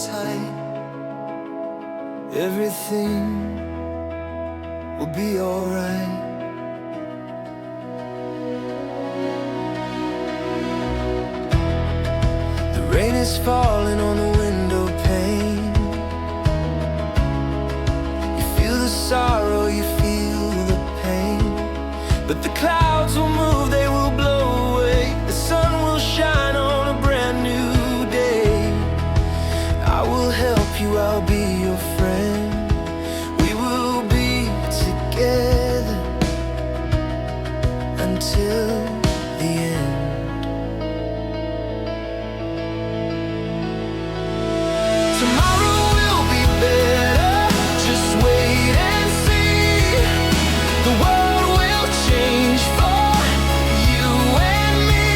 tight, everything will be alright. The rain is falling on the window pane. You feel the sorrow, you feel the pain, but the clouds will move, they will blow away. The sun will shine on a brand new day. I will help you, I'll be your friend. We will be together until the end. Tomorrow will be better, just wait and see. The world will change for you and me.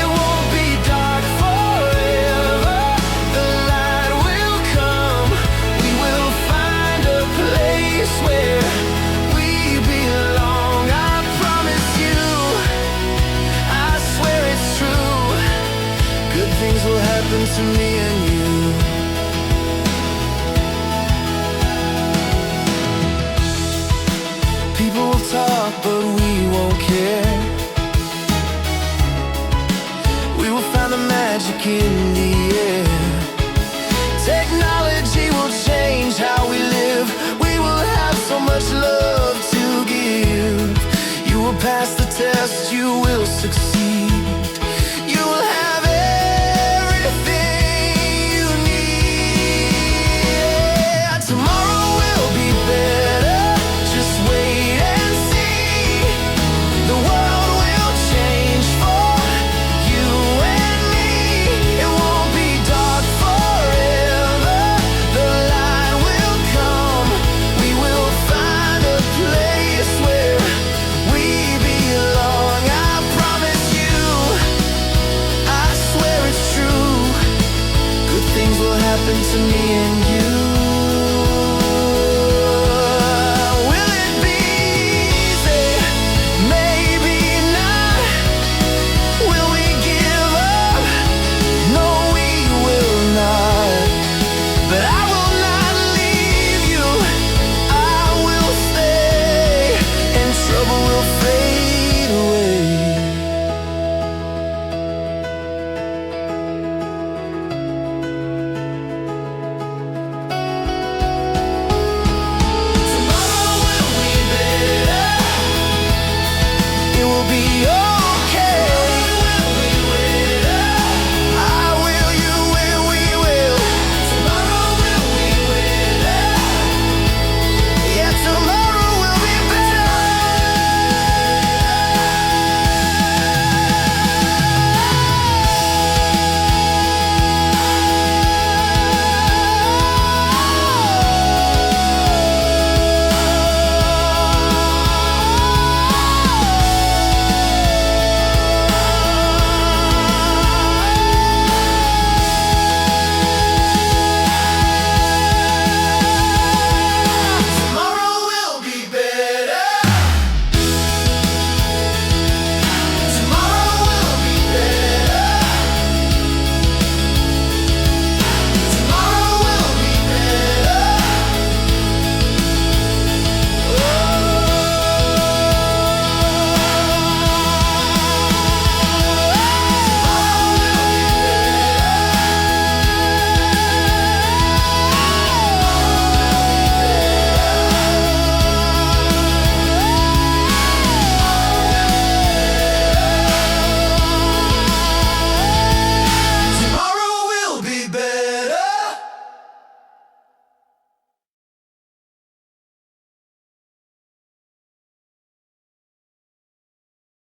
It won't be dark forever, the light will come. We will find a place where we belong. I promise you, I swear it's true. Good things will happen to me and you. People will talk, but we won't care. We will find the magic in the air. Technology will change how we live. We will have so much love to give. You will pass the test, you will succeed.